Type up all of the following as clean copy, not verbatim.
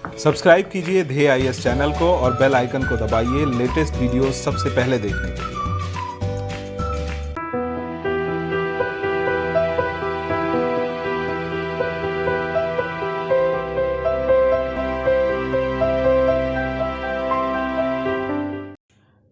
Subscribe कीजिए ध्येय IAS channel को और बेल आइकन को दबाइए लेटेस्ट वीडियो सबसे पहले देखने के लिए।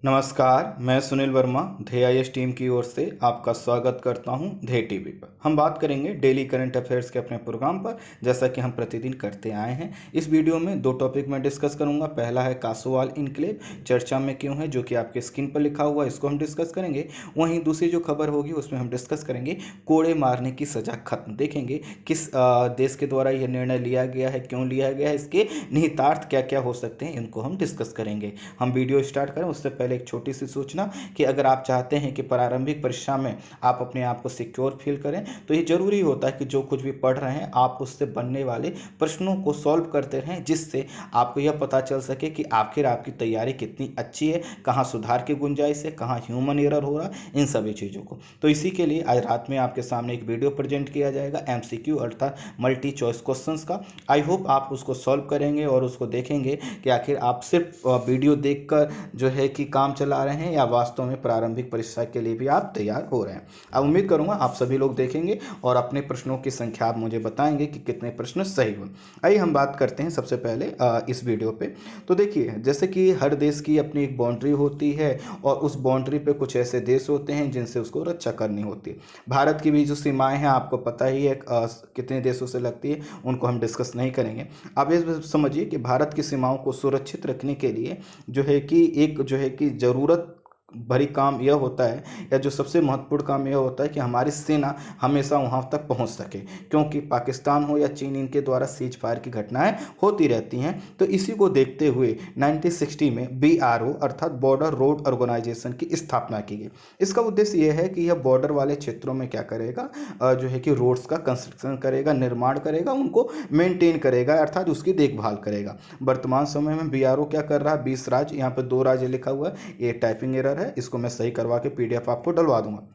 नमस्कार, मैं सुनील वर्मा ध्येय आईएएस टीम की ओर से आपका स्वागत करता हूं ध्येय टीवी पर। हम बात करेंगे डेली करंट अफेयर्स के अपने प्रोग्राम पर, जैसा कि हम प्रतिदिन करते आए हैं। इस वीडियो में दो टॉपिक मैं डिस्कस करूंगा। पहला है कासोवाल इनक्लेव चर्चा में क्यों है, जो कि आपके स्क्रीन पर लिखा हुआ है, इसको हम डिस्कस करेंगे। वहीं दूसरी जो खबर होगी उसमें हम डिस्कस करेंगे कोड़े मारने की सजा खत्म। देखेंगे किस देश के द्वारा यह निर्णय लिया गया है, क्यों लिया गया है, इसके निहितार्थ क्या क्या हो सकते हैं, इनको हम डिस्कस करेंगे। हम वीडियो स्टार्ट करें उससे पहले एक छोटी सी सूचना कि अगर आप चाहते हैं कि प्रारंभिक परीक्षा में आप अपने आप को सिक्योर फील करें, तो ये जरूरी होता है कि जो कुछ भी पढ़ रहे हैं आप उससे बनने वाले प्रश्नों को सॉल्व करते रहें, जिससे आपको यह पता चल सके कि आखिर आपकी तैयारी कितनी अच्छी है, कहाँ सुधार की गुंजाइश है, कहाँ ह्यूमन एरर हो रहा है, इन सभी चीज़ों को। तो इसी के लिए आज रात में आपके सामने एक वीडियो प्रेजेंट किया जाएगा MCQ अर्थात मल्टी चॉइस क्वेश्चंस का। आई होप आप उसको सॉल्व करेंगे और उसको देखेंगे कि आखिर आप सिर्फ वीडियो देखकर जो है कि काम चला रहे हैं या वास्तव में प्रारंभिक परीक्षा के लिए भी आप तैयार हो रहे हैं। अब उम्मीद करूंगा आप सभी लोग देखेंगे और अपने प्रश्नों की संख्या आप मुझे बताएंगे कि कितने प्रश्न सही हुए। आइए हम बात करते हैं सबसे पहले इस वीडियो पे। तो देखिए, जैसे कि हर देश की अपनी एक बाउंड्री होती है और उस बाउंड्री पे कुछ ऐसे देश होते हैं जिनसे उसको रक्षा करनी होती है। भारत की भी जो सीमाएं हैं आपको पता ही है कितने देशों से लगती है, उनको हम डिस्कस नहीं करेंगे। आप ये समझिए कि भारत की सीमाओं को सुरक्षित रखने के लिए जो है कि एक जो है कि ज़रूरत भरी काम यह होता है, या जो सबसे महत्वपूर्ण काम यह होता है कि हमारी सेना हमेशा वहां तक पहुंच सके, क्योंकि पाकिस्तान हो या चीन, इनके द्वारा सीज फायर की घटनाएं होती रहती हैं। तो इसी को देखते हुए 1960 में BRO अर्थात बॉर्डर रोड ऑर्गेनाइजेशन की स्थापना की गई। इसका उद्देश्य यह है कि यह बॉर्डर वाले क्षेत्रों में क्या करेगा, जो है कि रोड्स का कंस्ट्रक्शन करेगा, निर्माण करेगा, उनको मेंटेन करेगा अर्थात उसकी देखभाल करेगा। वर्तमान समय में BRO क्या कर रहा है, 20 राज्य, यहाँ पर 2 राज्य लिखा हुआ है, ये टाइपिंग एरर है, इसको मैं सही करवा के PDF आपको डलवा दूंगा।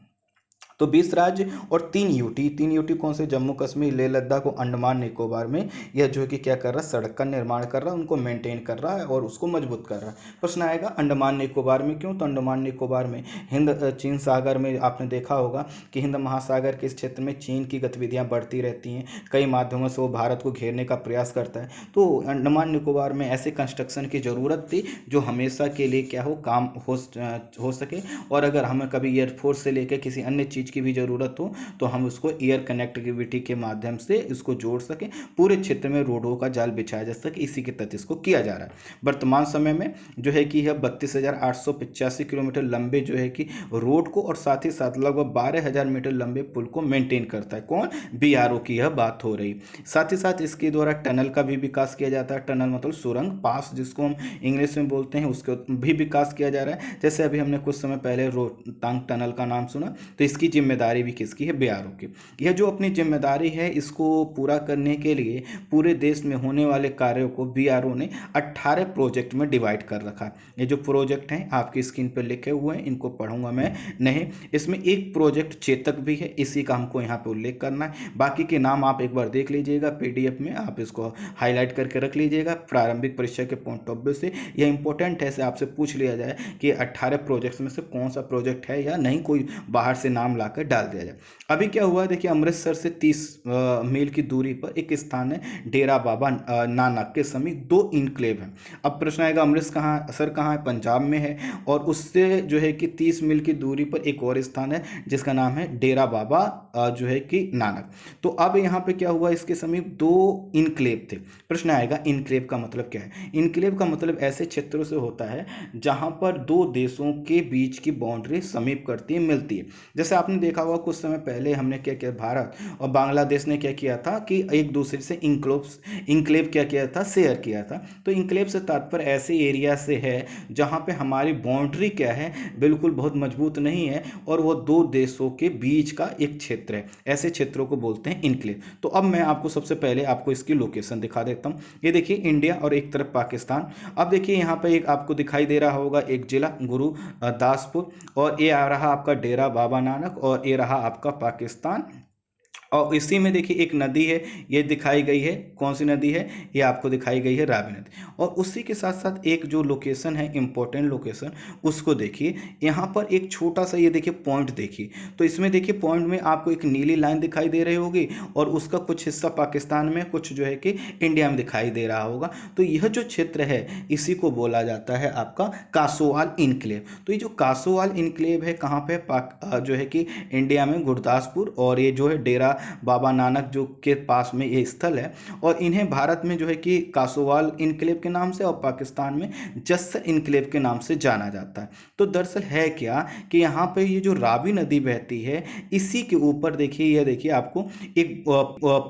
तो 20 राज्य और 3 यूटी कौन से, जम्मू कश्मीर, लेह लद्दाख और अंडमान निकोबार में यह जो है कि क्या कर रहा है, सड़क का निर्माण कर रहा है, उनको मेंटेन कर रहा है और उसको मजबूत कर रहा है। प्रश्न आएगा अंडमान निकोबार में क्यों, तो अंडमान निकोबार में हिंद चीन सागर में आपने देखा होगा कि हिंद महासागर के इस क्षेत्र में चीन की गतिविधियाँ बढ़ती रहती हैं, कई माध्यमों से वो भारत को घेरने का प्रयास करता है। तो अंडमान निकोबार में ऐसे कंस्ट्रक्शन की ज़रूरत थी जो हमेशा के लिए क्या हो, काम हो सके, और अगर हमें कभी एयरफोर्स से लेकर किसी अन्य चीज़ की भी ज़रूरत हो तो हम उसको एयर कनेक्टिविटी के माध्यम से इसको जोड़ सकें, पूरे क्षेत्र में रोडों का जाल बिछाया जा सके, इसी के तहत इसको किया जा रहा है। वर्तमान समय में जो है कि यह 32,885 किलोमीटर लंबे जो है कि रोड को और साथ ही साथ लगभग 12,000 मीटर लंबे पुल को मेंटेन करता है। कौन, BRO की यह बात हो रही। साथ ही साथ इसके द्वारा टनल का भी विकास किया जाता है। टनल मतलब सुरंग, पास जिसको हम इंग्लिश में बोलते हैं, उसका भी विकास किया जा रहा है। जैसे अभी हमने कुछ समय पहले रोहतांग टनल का नाम सुना, तो इसकी जिम्मेदारी भी किसकी है, BRO की। यह जो अपनी जिम्मेदारी है इसको पूरा करने के लिए पूरे देश में होने वाले कार्यों को BRO ने 18 प्रोजेक्ट में डिवाइड कर रखा है। ये जो प्रोजेक्ट हैं आपकी स्क्रीन पर लिखे हुए हैं, इनको पढ़ूंगा मैं नहीं। इसमें एक प्रोजेक्ट चेतक भी है, इसी का हमको यहाँ पे उल्लेख करना है। बाकी के नाम आप एक बार देख लीजिएगा PDF में, आप इसको हाईलाइट करके रख लीजिएगा। प्रारंभिक परीक्षा के पॉइंट ऑफ व्यू से यह इंपॉर्टेंट है, आपसे पूछ लिया जाए कि 18 प्रोजेक्ट्स में से कौन सा प्रोजेक्ट है या नहीं, कोई बाहर से नाम लाकर डाल दिया जाए। अभी क्या हुआ है, देखिए अमृतसर से 30 मील की दूरी पर एक स्थान है डेरा बाबा नानक के समीप 2 इनक्लेव हैं। अब प्रश्न आएगा अमृतसर कहाँ है, पंजाब में है, और उससे जो है कि 30 मील की दूरी पर एक और स्थान है जिसका नाम है डेरा बाबा जो है कि नानक। तो अब यहाँ पे क्या हुआ, इसके समीप 2 इनक्लेव थे। प्रश्न आएगा इनक्लेव का मतलब क्या है। इनक्लेव का मतलब ऐसे क्षेत्रों से होता है जहाँ पर 2 देशों के बीच की बाउंड्री समीप करती है, मिलती है। जैसे आपने देखा होगा कुछ समय पहले हमने क्या किया, भारत और बांग्लादेश ने क्या किया था कि एक दूसरे से इनक्लेव क्या किया था, शेयर किया था। तो इनक्लेव से तात्पर्य ऐसे एरिया से है जहाँ पे हमारी बाउंड्री क्या है, बिल्कुल बहुत मजबूत नहीं है और वो 2 देशों के बीच का एक क्षेत्र है, ऐसे क्षेत्रों को बोलते हैं इनक्लेव। तो अब मैं आपको सबसे पहले आपको इसकी लोकेशन दिखा देता हूँ। ये देखिए इंडिया और एक तरफ पाकिस्तान। अब देखिए यहाँ पे एक आपको दिखाई दे रहा होगा एक जिला गुरुदासपुर, और ये आ रहा आपका डेरा बाबा नानक, और ये रहा आपका पाकिस्तान, और इसी में देखिए एक नदी है, ये दिखाई गई है। कौन सी नदी है? ये आपको दिखाई गई है रावी नदी। और उसी के साथ साथ एक जो लोकेशन है, इम्पोर्टेंट लोकेशन, उसको देखिए। यहाँ पर एक छोटा सा ये देखिए पॉइंट देखिए। तो इसमें देखिए पॉइंट में आपको एक नीली लाइन दिखाई दे रही होगी और उसका कुछ हिस्सा पाकिस्तान में, कुछ जो है कि इंडिया में दिखाई दे रहा होगा। तो यह जो क्षेत्र है इसी को बोला जाता है आपका कासोवाल इनक्लेव। तो ये जो कासोवाल इनक्लेव है कहाँ पे? जो है कि इंडिया में गुरदासपुर, और ये जो है डेरा बाबा नानक जो के पास में ये स्थल है। और इन्हें भारत में जो है कि कासोवाल इनक्लेव के नाम से और पाकिस्तान में जस्सर इनक्लेव के नाम से जाना जाता है। तो दरअसल है क्या कि यहाँ पे ये जो रावी नदी बहती है इसी के ऊपर देखिए, यह देखिए आपको एक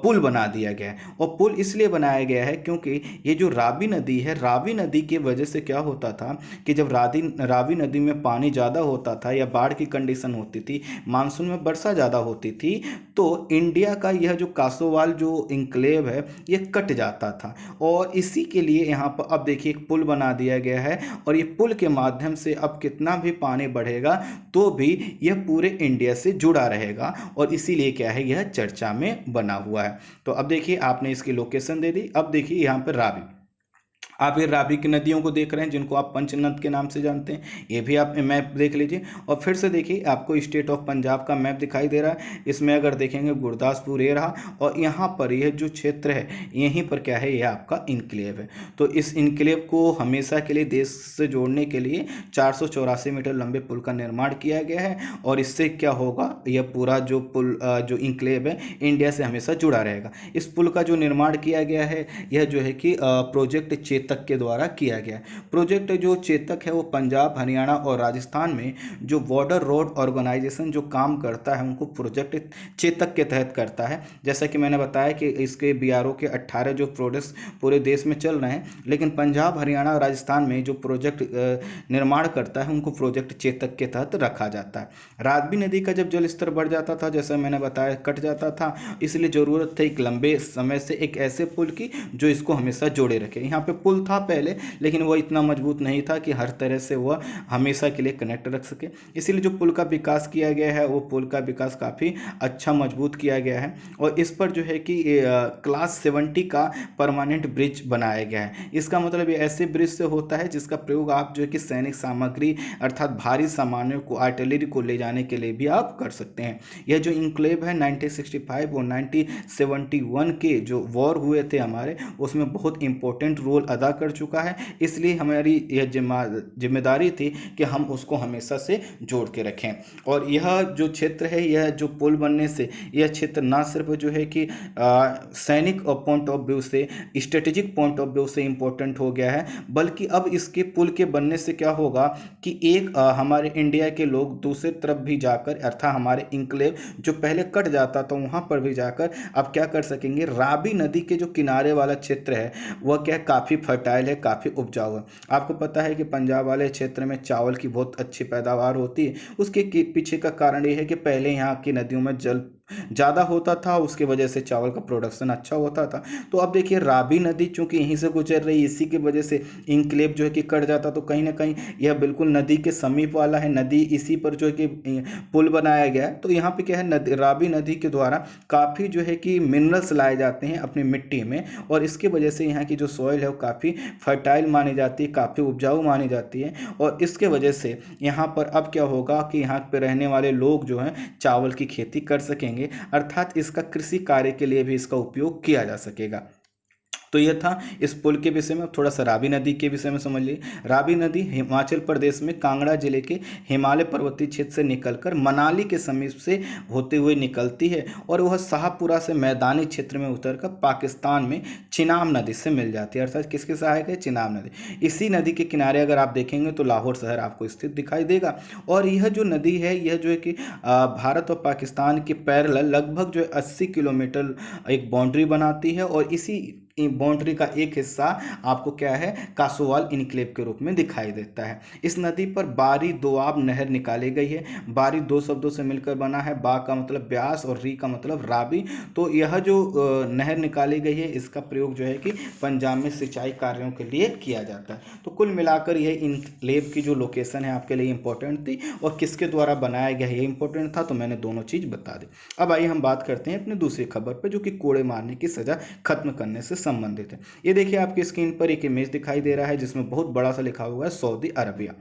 पुल बना दिया गया है। और पुल इसलिए बनाया गया है क्योंकि ये जो रावी नदी है, रावी नदी की वजह से क्या होता था कि जब रावी नदी में पानी ज़्यादा होता था या बाढ़ की कंडीशन होती थी, मानसून में वर्षा ज़्यादा होती थी, तो इंडिया का यह जो कासोवाल जो इंक्लेव है ये कट जाता था। और इसी के लिए यहाँ पर अब देखिए एक पुल बना दिया गया है। और ये पुल के माध्यम से अब कितना भी पानी बढ़ेगा तो भी यह पूरे इंडिया से जुड़ा रहेगा। और इसीलिए क्या है, यह चर्चा में बना हुआ है। तो अब देखिए आपने इसकी लोकेशन दे दी। अब देखिए यहाँ पर रावी, आप ये रावी की नदियों को देख रहे हैं जिनको आप पंचनद के नाम से जानते हैं। ये भी आप मैप देख लीजिए। और फिर से देखिए आपको स्टेट ऑफ पंजाब का मैप दिखाई दे रहा है। इसमें अगर देखेंगे गुरदासपुर ये रहा, और यहाँ पर यह जो क्षेत्र है यहीं पर क्या है, यह आपका इनक्लेव है। तो इस इनक्लेव को हमेशा के लिए देश से जोड़ने के लिए 484 मीटर लंबे पुल का निर्माण किया गया है। और इससे क्या होगा, यह पूरा जो पुल जो इनक्लेव है इंडिया से हमेशा जुड़ा रहेगा। इस पुल का जो निर्माण किया गया है यह जो है कि प्रोजेक्ट चेतक के द्वारा किया गया। प्रोजेक्ट जो चेतक है वो पंजाब, हरियाणा और राजस्थान में जो बॉर्डर रोड ऑर्गेनाइजेशन जो काम करता है उनको प्रोजेक्ट चेतक के तहत करता है। जैसा कि मैंने बताया कि इसके बीआरओ के 18 जो प्रोजेक्ट्स पूरे देश में चल रहे हैं, लेकिन पंजाब, हरियाणा और राजस्थान में जो प्रोजेक्ट निर्माण करता है उनको प्रोजेक्ट चेतक के तहत रखा जाता है। रावी नदी का जब जल स्तर बढ़ जाता था, जैसा मैंने बताया, कट जाता था, इसलिए ज़रूरत थी एक लंबे समय से एक ऐसे पुल की जो इसको हमेशा जोड़े रखे। यहाँ पे पुल था पहले, लेकिन वह इतना मजबूत नहीं था कि हर तरह से वह हमेशा के लिए कनेक्ट रख सके। इसीलिए जो पुल का विकास किया गया है वो पुल का विकास काफ़ी अच्छा मजबूत किया गया है। और इस पर जो है कि क्लास 70 का परमानेंट ब्रिज बनाया गया है। इसका मतलब ये ऐसे ब्रिज से होता है जिसका प्रयोग आप जो है कि सैनिक सामग्री अर्थात भारी सामानों को, आर्टिलरी को ले जाने के लिए भी आप कर सकते हैं। यह जो इंक्लेव है 1965 और 1971 के जो वॉर हुए थे हमारे, उसमें बहुत इंपॉर्टेंट रोल अदा कर चुका है। इसलिए हमारी यह जिम्मेदारी थी कि हम उसको हमेशा से जोड़ के रखें। और यह जो क्षेत्र है, यह जो पुल बनने से यह क्षेत्र ना सिर्फ जो है कि सैनिक पॉइंट ऑफ व्यू से, स्ट्रेटेजिक पॉइंट ऑफ व्यू से इम्पोर्टेंट हो गया है, बल्कि अब इसके पुल के बनने से क्या होगा कि एक हमारे इंडिया के लोग दूसरी तरफ भी जाकर, अर्थात हमारे इंक्लेव जो पहले कट जाता था वहाँ पर भी जाकर अब क्या कर सकेंगे, रावी नदी के जो किनारे वाला क्षेत्र है वह क्या काफ़ी फर्टाइल है, काफ़ी उपजाऊ है। आपको पता है कि पंजाब वाले क्षेत्र में चावल की बहुत अच्छी पैदावार होती है। उसके पीछे का कारण ये है कि पहले यहाँ की नदियों में जल ज़्यादा होता था, उसके वजह से चावल का प्रोडक्शन अच्छा होता था। तो अब देखिए रावी नदी चूंकि यहीं से गुजर रही, इसी की वजह से इंक्लेव जो है कि कट जाता, तो कहीं ना कहीं यह बिल्कुल नदी के समीप वाला है। नदी इसी पर जो है कि पुल बनाया गया है। तो यहाँ पे क्या है, रावी नदी के द्वारा काफ़ी जो है कि मिनरल्स लाए जाते हैं अपनी मिट्टी में, और इसकी वजह से यहाँ की जो सॉइल है वो काफ़ी फर्टाइल मानी जाती है, काफ़ी उपजाऊ मानी जाती है। और इसके वजह से यहाँ पर अब क्या होगा कि यहाँ पर रहने वाले लोग जो हैं चावल की खेती कर सकेंगे, अर्थात इसका कृषि कार्य के लिए भी इसका उपयोग किया जा सकेगा। तो यह था इस पुल के विषय में। थोड़ा सा रावी नदी के विषय में समझ लीजिए। रावी नदी हिमाचल प्रदेश में कांगड़ा जिले के हिमालय पर्वतीय क्षेत्र से निकलकर मनाली के समीप से होते हुए निकलती है, और वह शाहपुरा से मैदानी क्षेत्र में उतरकर पाकिस्तान में चिनाब नदी से मिल जाती है। अर्थात किसके सहायक है, चिनाब नदी। इसी नदी के किनारे अगर आप देखेंगे तो लाहौर शहर आपको स्थित दिखाई देगा। और यह जो नदी है यह जो है कि भारत और पाकिस्तान के पैरेलल लगभग जो है 80 किलोमीटर एक बाउंड्री बनाती है। और इसी बाउंड्री का एक हिस्सा आपको क्या है कासोवाल इनक्लेव के रूप में दिखाई देता है। इस नदी पर बारी दोआब नहर निकाली गई है। बारी दो शब्दों से मिलकर बना है, बा का मतलब ब्यास और री का मतलब रावी। तो यह जो नहर निकाली गई है इसका प्रयोग जो है कि पंजाब में सिंचाई कार्यों के लिए किया जाता है। तो कुल मिलाकर यह इनक्लेव की जो लोकेशन है आपके लिए इंपॉर्टेंट थी और किसके द्वारा बनाया गया है ये इंपॉर्टेंट था, तो मैंने दोनों चीज़ बता दी। अब आइए हम बात करते हैं अपनी दूसरी खबर पर जो कि कोड़े मारने की सज़ा खत्म करने से संबंधित है। ये देखिए आपकी स्क्रीन पर एक इमेज दिखाई दे रहा है जिसमें बहुत बड़ा सा लिखा हुआ है सऊदी अरबिया।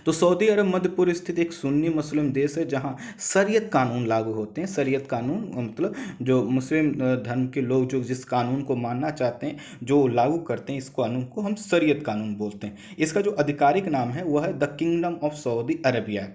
तो सऊदी अरब मध्य पूर्व स्थित एक सुन्नी मुस्लिम देश है जहां शरीयत कानून लागू होते हैं। शरीयत कानून मतलब जो मुस्लिम धर्म के लोग जो जिस कानून को मानना चाहते हैं, जो लागू करते हैं, इस कानून को हम शरीयत कानून बोलते हैं। इसका जो आधिकारिक नाम है वह है the kingdom of Saudi Arabia.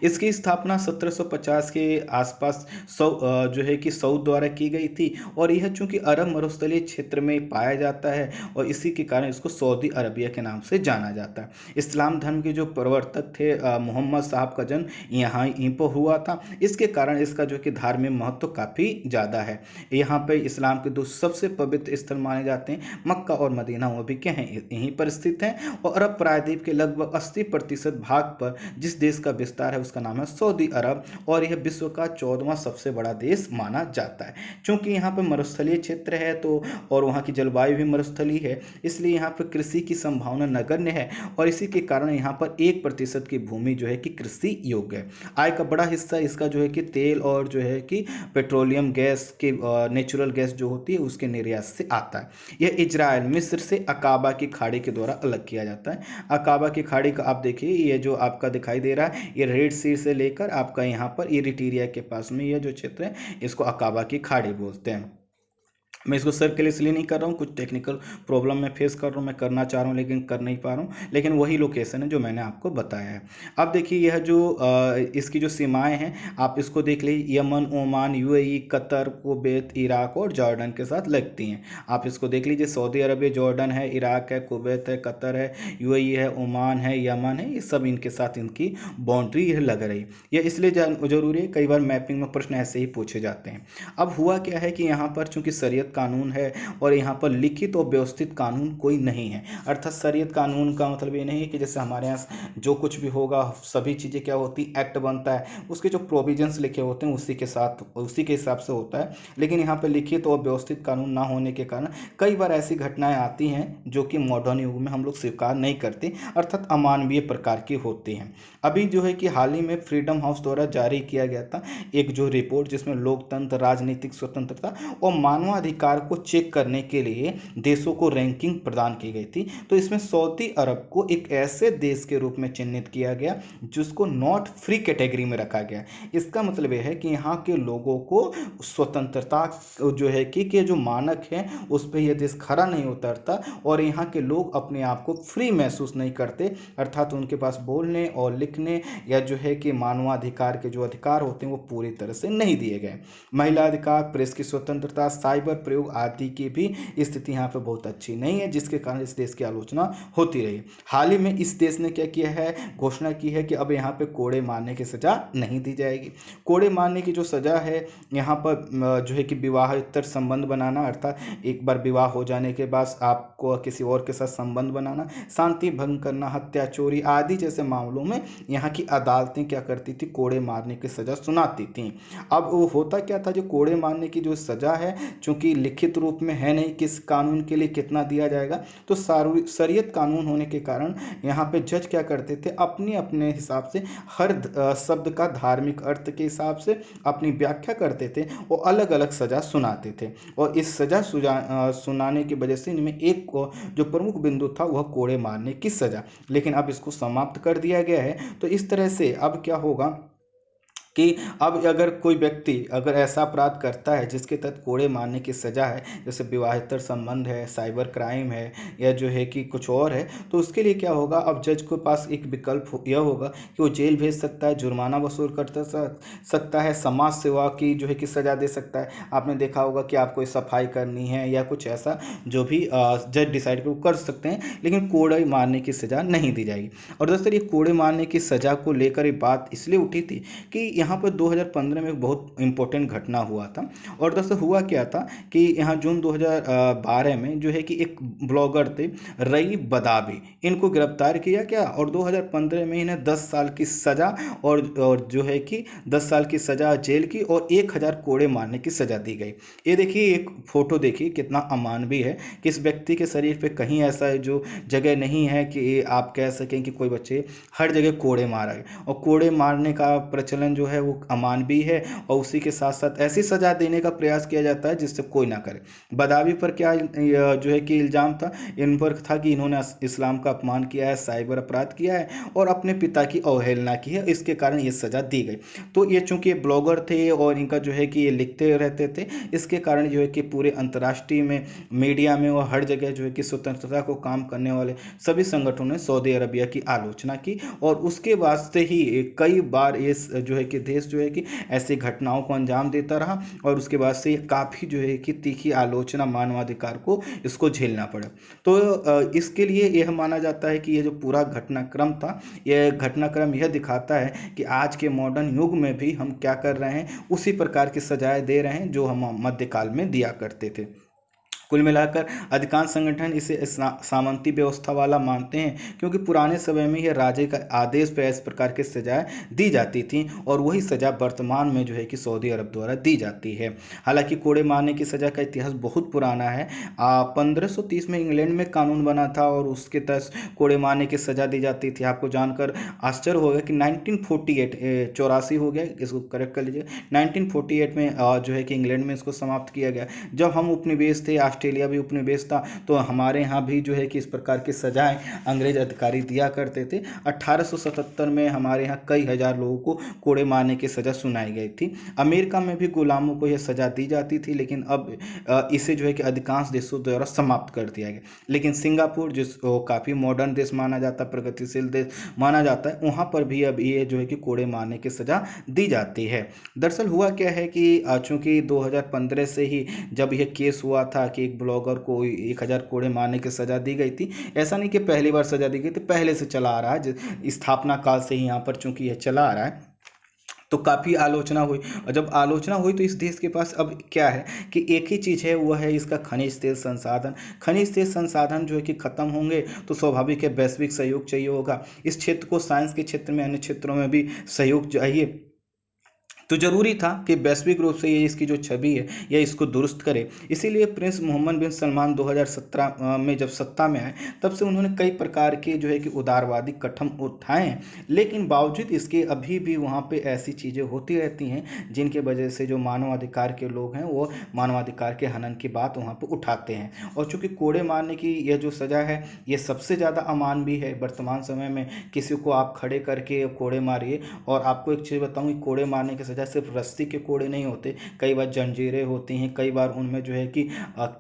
इसकी स्थापना 1750 के आसपास जो है कि सऊद द्वारा की गई थी और यह चूंकि अरब मरुस्थलीय क्षेत्र में पाया जाता है और इसी के कारण इसको सऊदी अरबिया के नाम से जाना जाता है। इस्लाम धर्म के जो प्रवर्तक थे मोहम्मद साहब का जन्म यहीं पर हुआ था। इसके कारण इसका जो कि धार्मिक महत्व काफ़ी ज़्यादा है। यहाँ पे इस्लाम के दो सबसे पवित्र स्थल माने जाते हैं, मक्का और मदीना, वो भी क्या हैं यहीं पर स्थित हैं। और अरब प्रायद्वीप के लगभग 80% भाग पर जिस देश का विस्तार है उसका नाम है सऊदी अरब और यह विश्व का 14वां सबसे बड़ा देश माना जाता है। क्योंकि यहाँ पर मरुस्थलीय क्षेत्र है तो और वहाँ की जलवायु भी मरुस्थलीय है, इसलिए यहाँ पर कृषि की संभावना नगण्य है और इसी के कारण यहाँ पर 1% की भूमि जो है कि कृषि योग्य है। आय का बड़ा हिस्सा इसका जो है कि तेल और जो है कि पेट्रोलियम गैस के नेचुरल गैस जो होती है उसके निर्यात से आता है। यह इजराइल मिस्र से अकाबा की खाड़ी के द्वारा अलग किया जाता है। अकाबा की खाड़ी का आप देखिए ये जो आपका दिखाई दे रहा है ये रेड सी से लेकर आपका यहाँ पर इरिट्रिया के पास में यह जो क्षेत्र है इसको अकाबा की खाड़ी बोलते हैं। मैं इसको सर के लिए इसलिए नहीं कर रहा हूँ, कुछ टेक्निकल प्रॉब्लम मैं फेस कर रहा हूँ, मैं करना चाह रहा हूँ लेकिन कर नहीं पा रहा हूँ, लेकिन वही लोकेशन है जो मैंने आपको बताया है। अब देखिए यह जो इसकी जो सीमाएं हैं आप इसको देख लीजिए, Yemen, Oman, UAE, Qatar, Kuwait, Iraq और जॉर्डन के साथ लगती हैं। आप इसको देख लीजिए, सऊदी अरबिया, जॉर्डन है, इराक है, कुवैत है, कतर है, यूएई है, ओमान है, यमन है, ये सब इनके साथ इनकी बाउंड्री लग रही है। यह इसलिए जरूरी है, कई बार मैपिंग में प्रश्न ऐसे ही पूछे जाते हैं। अब हुआ क्या है कि यहाँ पर चूंकि शरीयत कानून है और यहाँ पर लिखित और व्यवस्थित कानून कोई नहीं है। अर्थात शरीयत कानून का मतलब ये नहीं है कि जैसे हमारे यहाँ जो कुछ भी होगा सभी चीज़ें क्या होती एक्ट बनता है, उसके जो प्रोविजंस लिखे होते हैं उसी के हिसाब से होता है। लेकिन यहाँ पर लिखित और व्यवस्थित कानून ना होने के कारण कई बार ऐसी घटनाएं आती हैं जो कि मॉडर्न युग में हम लोग स्वीकार नहीं करते, अर्थात अमानवीय प्रकार की होती हैं। अभी जो है कि हाल ही में फ्रीडम हाउस द्वारा जारी किया गया था एक जो रिपोर्ट जिसमें लोकतंत्र, राजनीतिक स्वतंत्रता और मानवाधिकार को चेक करने के लिए देशों को रैंकिंग प्रदान की गई थी। तो इसमें सऊदी अरब को एक ऐसे देश के रूप में चिन्हित किया गया जिसको नॉट फ्री कैटेगरी में रखा गया। इसका मतलब यह है कि यहाँ के लोगों को स्वतंत्रता जो है कि जो मानक है उस पर यह देश खरा नहीं उतरता और यहाँ के लोग अपने आप को फ्री महसूस नहीं करते, अर्थात उनके पास बोलने और लिखने या जो है कि मानवाधिकार के जो अधिकार होते हैं वो पूरी तरह से नहीं दिए गए। महिला अधिकार, प्रेस की स्वतंत्रता, साइबर प्रयोग आदि की भी स्थिति यहाँ पे बहुत अच्छी नहीं है, जिसके कारण इस देश की आलोचना होती रही। हाल ही में इस देश ने क्या किया है, घोषणा की है कि अब यहाँ पे कोड़े मारने की सज़ा नहीं दी जाएगी। कोड़े मारने की जो सज़ा है यहाँ पर जो है कि विवाहेतर संबंध बनाना, अर्थात एक बार विवाह हो जाने के बाद आपको किसी और के साथ संबंध बनाना, शांति भंग करना, हत्या, चोरी आदि जैसे मामलों में यहाँ की अदालतें क्या करती थी, कोड़े मारने की सज़ा सुनाती थी। अब वो होता क्या था, जो कोड़े मारने की जो सज़ा है चूँकि लिखित रूप में है नहीं किस कानून के लिए कितना दिया जाएगा, तो शरीयत कानून होने के कारण यहाँ पे जज क्या करते थे, अपने अपने हिसाब से हर शब्द का धार्मिक अर्थ के हिसाब से अपनी व्याख्या करते थे और अलग अलग सज़ा सुनाते थे। और इस सज़ा सुनाने की वजह से इनमें एक जो प्रमुख बिंदु था वह कोड़े मारने की सज़ा, लेकिन अब इसको समाप्त कर दिया गया है। तो इस तरह से अब क्या होगा कि अब अगर कोई व्यक्ति अगर ऐसा अपराध करता है जिसके तहत कोड़े मारने की सज़ा है, जैसे विवाहेतर संबंध है, साइबर क्राइम है या जो है कि कुछ और है, तो उसके लिए क्या होगा, अब जज के पास एक विकल्प यह होगा कि वो जेल भेज सकता है, जुर्माना वसूल कर सकता है, समाज सेवा की जो है कि सज़ा दे सकता है। आपने देखा होगा कि आपको सफाई करनी है या कुछ ऐसा जो भी जज डिसाइड कर सकते हैं, लेकिन कोड़े मारने की सज़ा नहीं दी जाएगी। और दोस्तों ये कोड़े मारने की सज़ा को लेकर बात इसलिए उठी थी कि यहाँ पर 2015 में एक बहुत इंपॉर्टेंट घटना हुआ था। और दरअसल हुआ क्या था कि यहाँ जून 2012 में जो है कि एक ब्लॉगर थे रईफ बदावी, इनको गिरफ्तार किया गया और 2015 में इन्हें 10 साल की सज़ा और जो है कि 10 साल की सज़ा जेल की और 1000 कोड़े मारने की सज़ा दी गई। ये देखिए एक फ़ोटो देखिए कितना अमानवीय है कि इस व्यक्ति के शरीर पे कहीं ऐसा जो जगह नहीं है कि आप कह सकें कि कोई बच्चे, हर जगह कोड़े मारा है और कोड़े मारने का प्रचलन जो है वो अमानवीय है और उसी के साथ साथ ऐसी सज़ा देने का प्रयास किया जाता है जिससे कोई ना करे। बदावी पर क्या जो है कि इल्ज़ाम था, इन पर था कि इन्होंने इस्लाम का अपमान किया है, साइबर अपराध किया है और अपने पिता की अवहेलना की है, इसके कारण ये सज़ा दी गई। तो ये चूंकि ब्लॉगर थे और इनका जो है कि ये लिखते रहते थे, इसके कारण जो है कि पूरे अंतर्राष्ट्रीय में मीडिया में और हर जगह जो है कि स्वतंत्रता को काम करने वाले सभी संगठनों ने सऊदी अरबिया की आलोचना की और उसके वास्ते ही कई बार ये जो है कि देश जो है कि ऐसी घटनाओं को अंजाम देता रहा और उसके बाद से काफ़ी जो है कि तीखी आलोचना मानवाधिकार को इसको झेलना पड़ा। तो इसके लिए यह माना जाता है कि ये जो पूरा घटनाक्रम था, यह घटनाक्रम यह दिखाता है कि आज के मॉडर्न युग में भी हम क्या कर रहे हैं, उसी प्रकार की सजाएं दे रहे हैं जो हम मध्यकाल में दिया करते थे। कुल मिलाकर अधिकांश संगठन इसे सामंती व्यवस्था वाला मानते हैं क्योंकि पुराने समय में यह राजे का आदेश पर इस प्रकार की सजाएं दी जाती थी और वही सजा वर्तमान में जो है कि सऊदी अरब द्वारा दी जाती है। हालांकि कोड़े मारने की सजा का इतिहास बहुत पुराना है। 1530 में इंग्लैंड में कानून बना था और उसके तहत कोड़े मारने की सजा दी जाती थी। आपको जानकर आश्चर्य होगा कि 1948 84 हो गया, इसको करेक्ट कर लीजिए, 1948 में जो है कि इंग्लैंड में इसको समाप्त किया गया। जब हम उपनिवेश थे, ऑस्ट्रेलिया भी उपनिवेश था, तो हमारे यहाँ भी जो है कि इस प्रकार की सजाएं अंग्रेज अधिकारी दिया करते थे। 1877 में हमारे यहाँ कई हजार लोगों को कोड़े मारने की सजा सुनाई गई थी। अमेरिका में भी गुलामों को यह सजा दी जाती थी, लेकिन अब इसे जो है कि अधिकांश देशों द्वारा समाप्त कर दिया गया। लेकिन सिंगापुर जिसको काफ़ी मॉडर्न देश माना जाता है, प्रगतिशील देश माना जाता है, वहाँ पर भी अब ये जो है कि कोड़े मारने की सजा दी जाती है। दरअसल हुआ क्या है कि चूंकि 2015 से ही जब यह केस हुआ था कि एक ब्लॉगर को 1000 कोड़े मारने की सजा दी गई थी, ऐसा नहीं कि पहली बार सजा दी गई थी, पहले से चला आ रहा है, स्थापना काल से ही यहाँ पर चूंकि यह चला आ रहा है, तो काफ़ी आलोचना हुई। और जब आलोचना हुई तो इस देश के पास अब क्या है कि एक ही चीज़ है, वह है इसका खनिज तेल संसाधन। खनिज तेल संसाधन जो है कि ख़त्म होंगे तो स्वाभाविक है वैश्विक सहयोग चाहिए होगा। इस क्षेत्र को साइंस के क्षेत्र में, अन्य क्षेत्रों में भी सहयोग चाहिए, तो ज़रूरी था कि वैश्विक रूप से ये इसकी जो छवि है यह इसको दुरुस्त करे। इसीलिए प्रिंस मोहम्मद बिन सलमान 2017 में जब सत्ता में आए, तब से उन्होंने कई प्रकार के जो है कि उदारवादी कदम उठाए हैं, लेकिन बावजूद इसके अभी भी वहाँ पे ऐसी चीज़ें होती रहती हैं जिनके वजह से जो मानवाधिकार के लोग हैं वो मानवाधिकार के हनन की बात वहाँ पर उठाते हैं। और चूँकि कोड़े मारने की यह जो सज़ा है ये सबसे ज़्यादा अमानवीय है वर्तमान समय में। किसी को आप खड़े करके कोड़े मारिए, और आपको एक चीज़ बताऊँ, कोड़े मारने के सिर्फ रस्सी के कोड़े नहीं होते, कई बार जंजीरें होती हैं, कई बार उनमें जो है कि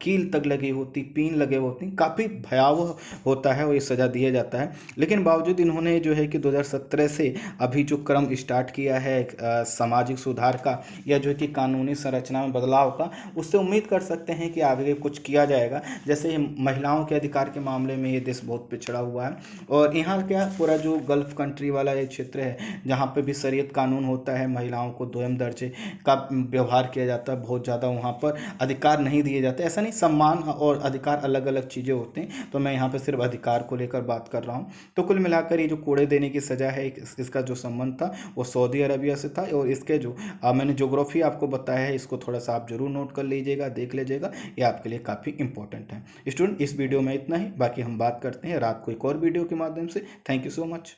कील तक लगी होती, पीन लगे होती, काफ़ी भयावह होता है और ये सज़ा दिया जाता है। लेकिन बावजूद इन्होंने जो है कि 2017 से अभी जो क्रम स्टार्ट किया है सामाजिक सुधार का या जो है कि कानूनी संरचना में बदलाव का, उससे उम्मीद कर सकते हैं कि आगे कुछ किया जाएगा। जैसे महिलाओं के अधिकार के मामले में ये देश बहुत पिछड़ा हुआ है, और यहाँ क्या पूरा जो गल्फ कंट्री वाला ये क्षेत्र है जहाँ पे भी शरीयत कानून होता है, महिलाओं को दोयम दर्जे का व्यवहार किया जाता है, बहुत ज़्यादा वहाँ पर अधिकार नहीं दिए जाते। ऐसा नहीं, सम्मान और अधिकार अलग अलग चीज़ें होते हैं, तो मैं यहाँ पर सिर्फ अधिकार को लेकर बात कर रहा हूँ। तो कुल मिलाकर ये जो कोड़े देने की सज़ा है, इसका जो संबंध था वो सऊदी अरबिया से था, और इसके जो मैंने ज्योग्राफी आपको बताया है, इसको थोड़ा सा आप जरूर नोट कर लीजिएगा, देख लीजिएगा, ये आपके लिए काफ़ी इंपॉर्टेंट है। स्टूडेंट, इस वीडियो में इतना ही, बाकी हम बात करते हैं रात को एक और वीडियो के माध्यम से। Thank you so much.